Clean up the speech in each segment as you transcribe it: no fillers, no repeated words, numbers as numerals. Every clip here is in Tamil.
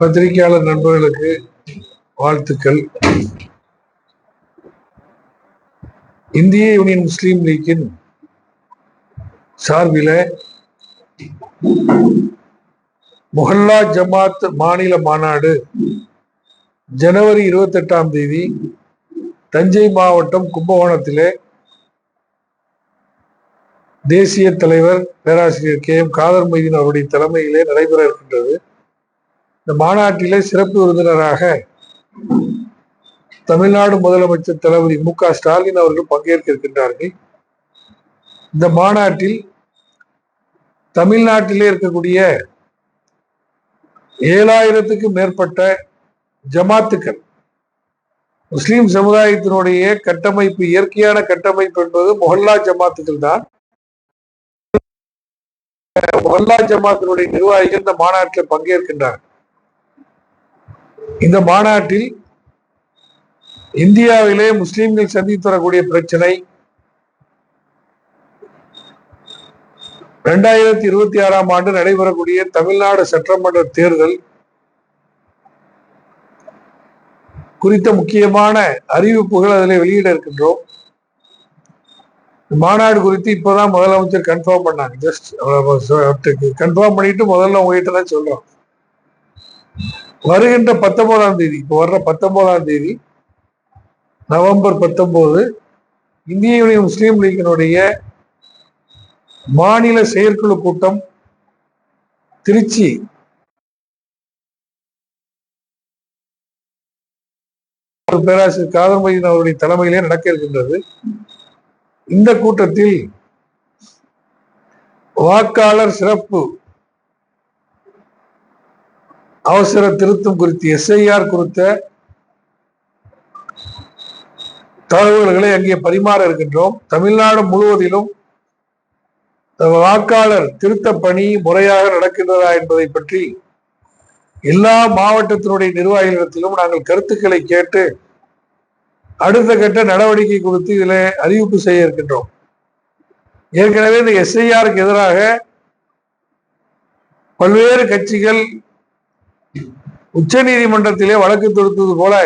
பத்திரிகையாளர் நண்பர்களுக்கு வாழ்த்துக்கள். இந்திய யூனியன் முஸ்லீம் லீக்கின் சார்பில முஹல்லா ஜமாத் மாநில மாநாடு ஜனவரி 28ஆம் தேதி தஞ்சை மாவட்டம் கும்பகோணத்திலே தேசிய தலைவர் பேராசிரியர் KM காதர் மொய்தீன் அவருடைய தலைமையிலே நடைபெற இருக்கின்றது. இந்த மாநாட்டிலே சிறப்பு விருந்தினராக தமிழ்நாடு முதலமைச்சர் தளபதி MK ஸ்டாலின் அவர்கள் பங்கேற்க இருக்கின்றார்கள். இந்த மாநாட்டில் தமிழ்நாட்டிலே இருக்கக்கூடிய 7000க்கும் மேற்பட்ட ஜமாத்துக்கள், முஸ்லிம் சமுதாயத்தினுடைய கட்டமைப்பு, இயற்கையான கட்டமைப்பு என்பது முஹல்லா ஜமாத்துக்கள் தான். முஹல்லா ஜமாத்தினுடைய நிர்வாகிகள் இந்த மாநாட்டில் பங்கேற்கின்றார். இந்த மாநாட்டில் இந்தியாவிலே முஸ்லிம்கள் சந்தித்து வரக்கூடிய பிரச்சனை, 2026ஆம் ஆண்டு நடைபெறக்கூடிய தமிழ்நாடு சட்டமன்ற தேர்தல் குறித்த முக்கியமான அறிவிப்புகள் அதில் வெளியிட இருக்கின்றோம். மாநாடு குறித்து இப்பதான் முதலமைச்சர் கன்ஃபார்ம் பண்ணாங்க. ஜஸ்ட் கன்ஃபார்ம் பண்ணிட்டு முதல்ல உங்ககிட்ட தான் சொல்றோம். வருகின்ற 19ஆம் தேதி, இப்போ வர்ற 19ஆம் தேதி நவம்பர் 19 இந்திய யூனியன் முஸ்லீம் லீக்கினுடைய மாநில செயற்குழு கூட்டம் திருச்சி பேராசிரியர் காதர் மொய்தீன் அவருடைய தலைமையிலே நடக்க இருக்கின்றது. இந்த கூட்டத்தில் வாக்காளர் சிறப்பு அவசர திருத்தம் குறித்து SIR குறித்த தகவல்களை அங்கே பரிமாற இருக்கின்றோம். தமிழ்நாடு முழுவதிலும் வாக்காளர் திருத்த பணி முறையாக நடக்கின்றதா என்பதை பற்றி எல்லா மாவட்டத்தினுடைய நிர்வாகிகளிடத்திலும் நாங்கள் கருத்துக்களை கேட்டு அடுத்த கட்ட நடவடிக்கை குறித்து இதில் அறிவிப்பு செய்ய இருக்கின்றோம். ஏற்கனவே இந்த SIRக்கு எதிராக பல்வேறு கட்சிகள் உச்ச நீதிமன்றத்திலே வழக்கு தொடுத்தது போல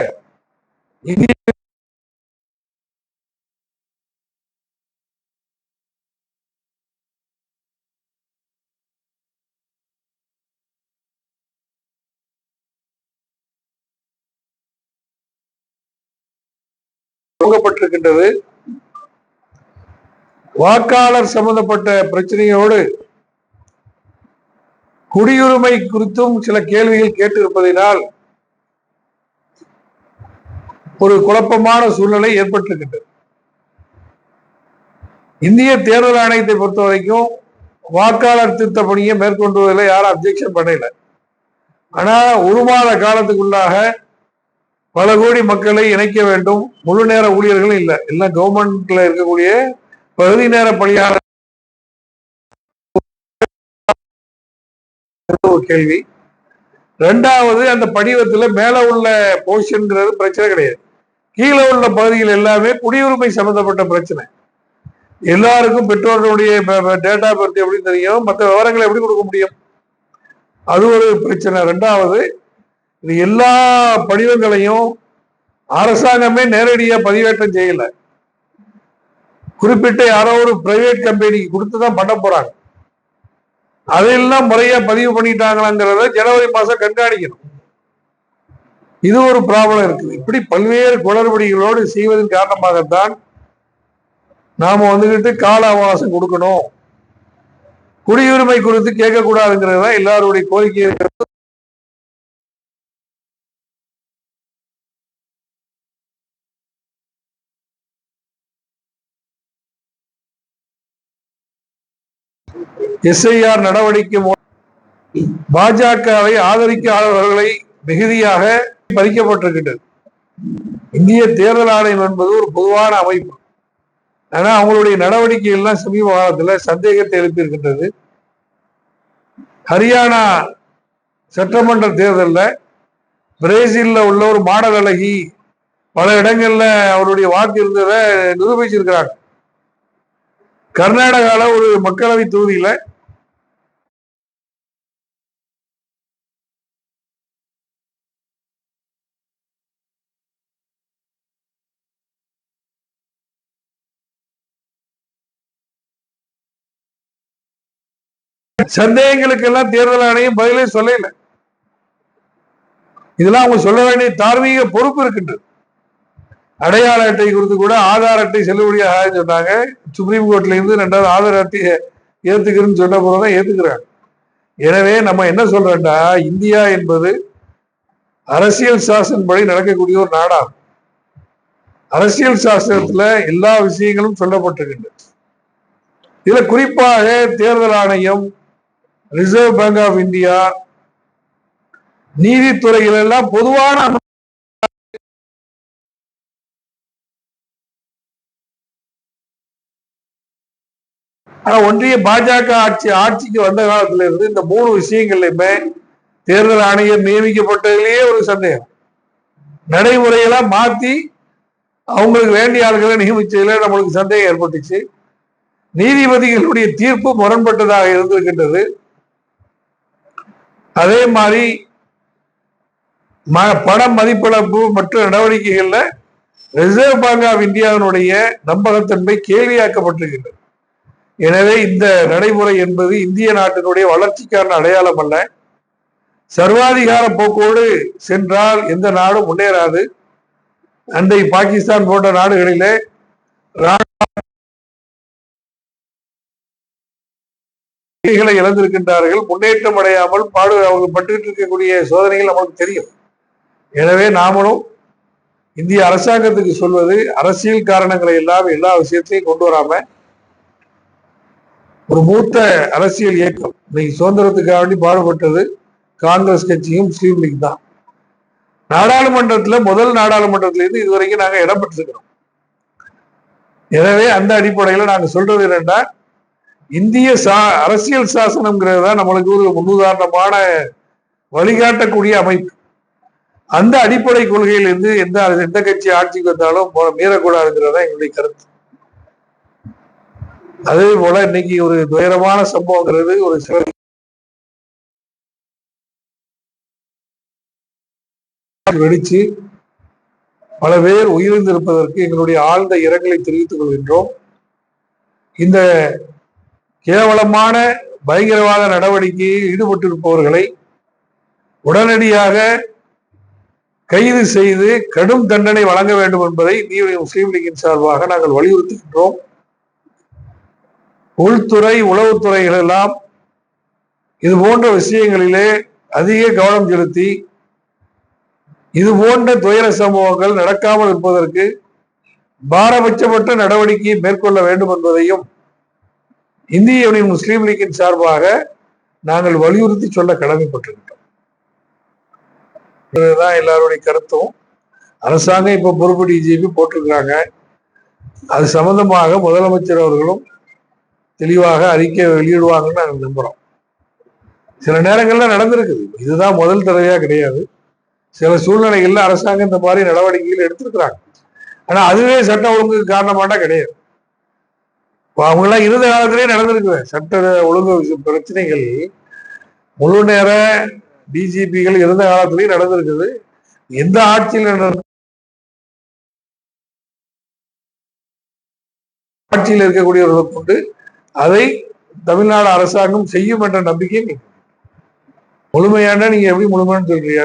துவங்கப்பட்டிருக்கின்றது. வாக்காளர் சம்பந்தப்பட்ட பிரச்சனையோடு குடியுரிமை குறித்தும் சில கேள்விகள் கேட்டிருப்பதனால் ஒரு குழப்பமான சூழ்நிலை ஏற்பட்டிருக்கின்றது. இந்திய தேர்தல் ஆணையத்தை பொறுத்த வரைக்கும் வாக்காளர் திருத்த பணியை மேற்கொண்டுவதில் யாரும் அப்ஜெக்ஷன் பண்ணல. ஆனா ஒரு மாத காலத்துக்குள்ளாக பல கோடி மக்களை இணைக்க வேண்டும். முழு நேர ஊழியர்களும் இல்லை, எல்லாம் கவர்மெண்ட்ல இருக்கக்கூடிய பகுதி நேர பணியாளர் கேள்வி. ரெண்டாவது, அந்த படிவத்துல மேல உள்ள போர்ஷன்ங்கிறது பிரச்சனை கிடையாது. கீழே உள்ள பகுதிகள் எல்லாமே குடியுரிமை சம்பந்தப்பட்ட பிரச்சனை. எல்லாருக்கும் பெற்றோர்களுடைய டேட்டா பர்த் எப்படி தெரியும், மற்ற விவரங்களை எப்படி கொடுக்க முடியும், அது ஒரு பிரச்சனை. ரெண்டாவது, இது எல்லா படிவங்களையும் அரசாங்கமே நேரடியா பதிவேற்றம் செய்யல. குறிப்பிட்ட யாரோ ஒரு பிரைவேட் கம்பெனிக்கு கொடுத்துதான் பண்ண போறாங்க. அதையெல்லாம் முறையா பதிவு பண்ணிட்டாங்களாங்கிறத ஜனவரி மாசம் கண்காணிக்கணும். இது ஒரு ப்ராப்ளம் இருக்குது. இப்படி பல்வேறு குளறுபடிகளோடு செய்வதன் காரணமாகத்தான் நாம வந்துகிட்டு கால அவகாசம் கொடுக்கணும், குடியுரிமை குறித்து கேட்கக்கூடாதுங்கிறதா எல்லாருடைய கோரிக்கை. SIR நடவடிக்கை பாஜகவை ஆதரிக்காதவர்களை மிகுதியாக பறிக்கப்பட்டிருக்கின்றது. இந்திய தேர்தல் ஆணையம் என்பது ஒரு பொதுவான அமைப்பு. ஆனா அவங்களுடைய நடவடிக்கைகள் எல்லாம் சமீப காலத்தில் சந்தேகத்தை எழுப்பியிருக்கின்றது. ஹரியானா சட்டமன்ற தேர்தலில் பிரேசில்ல உள்ள ஒரு மாடல் அழகி பல இடங்கள்ல அவருடைய வாக்கு இருந்ததை நிரூபிச்சிருக்கிறாங்க. கர்நாடகாவில் ஒரு மக்களவை தொகுதியில சந்தேகங்களுக்கு எல்லாம் தேர்தல் ஆணையம் பதிலே சொல்லல. இதெல்லாம் அவங்க சொல்ல வேண்டிய தார்மீக பொறுப்பு இருக்கின்றது. அடையாள அட்டை குறித்து கூட ஆதார் அட்டை செல்லுபடியாக சொன்னாங்க. சுப்ரீம் கோர்ட்ல இருந்து 2வது ஆதார் அட்டையை ஏத்துக்கிறேன்னு சொன்ன போறதான் ஏத்துக்கிறாங்க. எனவே நம்ம என்ன சொல்றோம்னா, இந்தியா என்பது அரசியல் சாசனப்படி நடக்கக்கூடிய ஒரு நாடாகும். அரசியல் சாஸ்திரத்துல எல்லா விஷயங்களும் சொல்லப்பட்டிருக்கின்றன. இதுல குறிப்பாக தேர்தல் ஆணையம், ரிசர்வ் பேங்க் ஆஃப் இந்தியா, நீதித்துறைகள் எல்லாம் பொதுவான ஒன்றிய பாஜக ஆட்சிக்கு வந்த காலத்துல இருந்து இந்த 3 விஷயங்கள்லயுமே தேர்தல் ஆணையர் நியமிக்கப்பட்டதிலேயே ஒரு சந்தேகம். நடைமுறையெல்லாம் மாத்தி அவங்களுக்கு வேண்டிய ஆளுகளை நியமிச்சதுல நம்மளுக்கு சந்தேகம் ஏற்பட்டுச்சு. நீதிபதிகளுடைய தீர்ப்பு முரண்பட்டதாக இருந்திருக்கின்றது. அதே மாதிரி பண மதிப்பிழப்பு மற்ற நடவடிக்கைகள்ல ரிசர்வ் பேங்க் ஆஃப் இந்தியாவினுடைய நம்பகத்தன்மை கேள்வியாக்கப்பட்டிருக்கின்றது. எனவே இந்த நடைமுறை என்பது இந்திய நாட்டினுடைய வளர்ச்சிக்கான அடையாளம் அல்ல. சர்வாதிகார போக்கோடு சென்றால் எந்த நாடும் முன்னேறாது. அண்டை பாகிஸ்தான் போன்ற நாடுகளிலே இழந்திருக்கின்றார்கள். முன்னேற்றம் அடையாமல் அவங்க பட்டுக்கிட்டு இருக்கக்கூடிய சோதனைகள் நமக்கு தெரியும். எனவே நாமளும் இந்திய அரசாங்கத்துக்கு சொல்வது, அரசியல் காரணங்களை எல்லாம் எல்லா விஷயத்தையும் கொண்டு வராம ஒரு மூத்த அரசியல் இயக்கம் இன்னைக்கு சுதந்திரத்துக்காக வேண்டி பாடுபட்டது காங்கிரஸ் கட்சியும் முஸ்லீம் லீக் தான். நாடாளுமன்றத்துல முதல் நாடாளுமன்றத்திலிருந்து இதுவரைக்கும் நாங்க இடம் பெற்றிருக்கிறோம். எனவே அந்த அடிப்படையில நாங்க சொல்றது என்னன்னா, இந்திய அரசியல் சாசனம்ங்கிறது தான் நம்மளுக்கு ஒரு முன்னுதாரணமான வழிகாட்டக்கூடிய அமைப்பு. அந்த அடிப்படை கொள்கையிலிருந்து எந்த கட்சி ஆட்சிக்கு வந்தாலும் மீறக்கூடாதுங்கிறதா எங்களுடைய கருத்து. அதே போல இன்னைக்கு ஒரு துயரமான சம்பவங்கிறது ஒரு சில வெடிச்சு பல பேர் உயிரிழந்திருப்பதற்கு எங்களுடைய ஆழ்ந்த இரங்கலை தெரிவித்துக் கொள்கின்றோம். இந்த கேவலமான பயங்கரவாத நடவடிக்கையில் ஈடுபட்டிருப்பவர்களை உடனடியாக கைது செய்து கடும் தண்டனை வழங்க வேண்டும் என்பதை இந்திய முஸ்லீம் லீக்கின் சார்பாக நாங்கள் வலியுறுத்துகின்றோம். உள்துறை, உளவுத்துறைகள் எல்லாம் இது போன்ற விஷயங்களிலே அதிக கவனம் செலுத்தி இது போன்ற துயர சம்பவங்கள் நடக்காமல் இருப்பதற்கு பாரபட்சமற்ற நடவடிக்கையை மேற்கொள்ள வேண்டும் என்பதையும் இந்திய யூனியன் முஸ்லீம் லீக்கின் சார்பாக நாங்கள் வலியுறுத்தி சொல்ல கடமைப்பட்டிருக்கிறோம். இதுதான் எல்லாருடைய கருத்தும். அரசாங்கம் இப்ப பொறுப்பு டிஜிபி போட்டிருக்கிறாங்க. அது சம்பந்தமாக முதலமைச்சர் அவர்களும் தெளிவாக அறிக்கை வெளியிடுவாங்கன்னு நாங்கள் நம்புறோம். சில நேரங்கள்ல நடந்திருக்குது, இதுதான் முதல் தடவையா கிடையாது. சில சூழ்நிலைகள்ல அரசாங்கம் இந்த மாதிரி நடவடிக்கைகள் எடுத்திருக்கிறாங்க. ஆனா அதுவே சட்ட ஒழுங்குக்கு காரணமாட்டா கிடையாது. அவங்க எல்லாம் இருந்த காலத்திலேயே நடந்திருக்கு சட்ட ஒழுங்கு பிரச்சனைகள். முழு நேர டிஜிபிகள் இருந்த காலத்திலேயே நடந்திருக்குது. எந்த ஆட்சியில் ஆட்சியில் இருக்கக்கூடியவர்களை கொண்டு அதை தமிழ்நாடு அரசாங்கம் செய்யும் என்ற நம்பிக்கை நீங்க முழுமையான நீங்க எப்படி முழுமையானு சொல்றீங்க?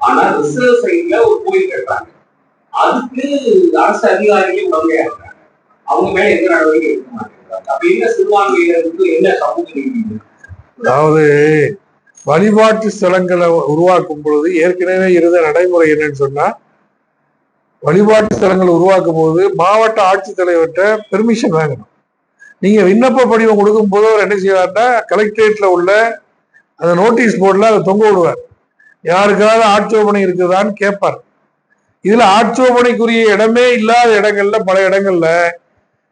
ஆனா ரிசர்வ் சைட்ல ஒரு கோயில் கட்டுறாங்க, அதுக்கு அரசு அதிகாரிகளே உடமையா இருக்காங்க. அவங்க மேல எந்த நடவடிக்கை எடுக்க மாட்டேங்கிறாங்க. அப்ப என்ன சிறுபான்மையினருக்கு என்ன சமூக நீதி? அதாவது வழிபாட்டு ஸ்தலங்களை உருவாக்கும் பொழுது ஏற்கனவே இருந்த நடைமுறை என்னன்னு சொன்னா, வழிபாட்டு ஸ்தலங்களை உருவாக்கும் போது மாவட்ட ஆட்சித்தலைவர்கிட்ட பெர்மிஷன் வாங்கணும். நீங்க விண்ணப்ப படிவம் கொடுக்கும் போது அவர் என்ன செய்வார்னா, கலெக்டரேட்ல உள்ள அந்த நோட்டீஸ் போர்ட்ல அதை தொங்க விடுவார். யாருக்காவது ஆட்சேபனை இருக்குதான்னு கேட்பார். இதுல ஆட்சேபனைக்குரிய இடமே இல்லாத இடங்கள்ல பல இடங்கள்ல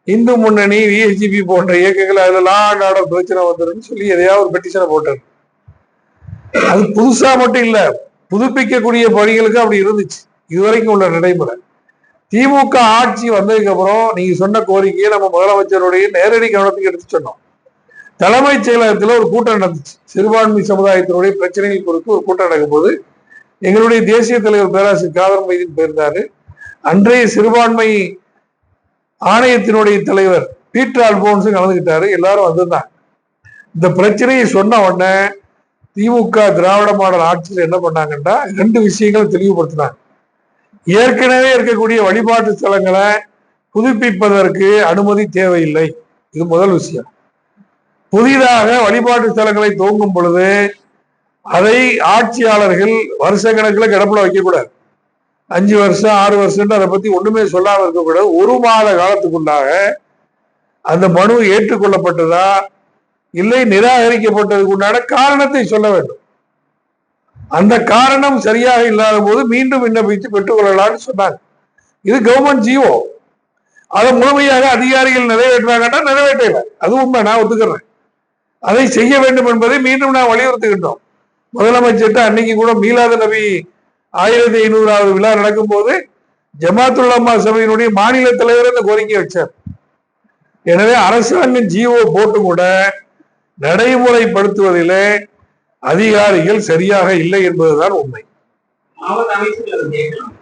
இந்து முன்னணி, விஎஸ்டிபி போன்ற இயக்கங்கள் அதுல லா அண்ட் ஆர்டர் பிரச்சனை வந்துருன்னு சொல்லி எதையாவது ஒரு பெட்டிஷனை போட்டார். அது புதுசா மட்டும் இல்ல, புதுப்பிக்கக்கூடிய பணிகளுக்கு அப்படி இருந்துச்சு இதுவரைக்கும் உள்ள நடைமுறை. திமுக ஆட்சி வந்ததுக்கு அப்புறம் நீங்க சொன்ன கோரிக்கையை நம்ம முதலமைச்சருடைய நேரடி கவனத்துக்கு எடுத்து சொன்னோம். தலைமைச் செயலகத்துல ஒரு கூட்டம் நடந்துச்சு. சிறுபான்மை சமுதாயத்தினுடைய பிரச்சனைகள் குறித்து ஒரு கூட்டம் நடக்கும் போது எங்களுடைய தேசிய தலைவர் பேராசிரியர் காதர் மைதீன் போயிருந்தாரு. அன்றைய சிறுபான்மை ஆணையத்தினுடைய தலைவர் பீட்டர் அல்போன்ஸ் கலந்துகிட்டாரு. எல்லாரும் வந்திருந்தாங்க. இந்த பிரச்சனையை சொன்ன உடனே திமுக திராவிட மாடல் ஆட்சியில் என்ன பண்ணாங்கன்னா 2 விஷயங்களை தெளிவுபடுத்தினாங்க. ஏற்கனவே இருக்கக்கூடிய வழிபாட்டு ஸ்தலங்களை புதுப்பிப்பதற்கு அனுமதி தேவையில்லை. இது முதல் விஷயம். புதிதாக வழிபாட்டு ஸ்தலங்களை துவங்கும் பொழுது அதை ஆட்சியாளர்கள் வருஷ கணக்கில் கிடப்புல வைக்கக்கூடாது. 5 வருஷம் 6 வருஷம் அதை பத்தி ஒண்ணுமே சொல்லாம இருக்கக்கூடாது. 1 மாத காலத்துக்குள்ளாக அந்த மனு ஏற்றுக்கொள்ளப்பட்டதா இல்லை நிராகரிக்கப்பட்டதுக்கு உண்டான காரணத்தை சொல்ல வேண்டும். அந்த காரணம் சரியாக இல்லாத போது மீண்டும் விண்ணப்பித்து பெற்றுக்கொள்ளலாம்னு சொன்னாங்க. இது கவர்மெண்ட் ஜிஓ. அதை முழுமையாக அதிகாரிகள் நிறைவேற்றாங்கன்னா நிறைவேற்றல. அது உண்மை, நான் ஒத்துக்கிறேன். அதை செய்ய வேண்டும் என்பதை மீண்டும் நான் வலியுறுத்துகின்றோம். முதலமைச்சர்கிட்ட அன்னைக்கு கூட மீலாது நபி 1500வது விழா நடக்கும் போது ஜமாத்துல்லமா சபையினுடைய மாநில தலைவர் இந்த கோரிக்கை வச்சார். எனவே அரசாங்கம் ஜிஓ போட்டு கூட நடைமுறைப்படுத்துவதிலே அதிகாரிகள் சரியாக இல்லை என்பதுதான் உண்மை. மாவட்ட அமைச்சர்கள் கேட்கலாம்.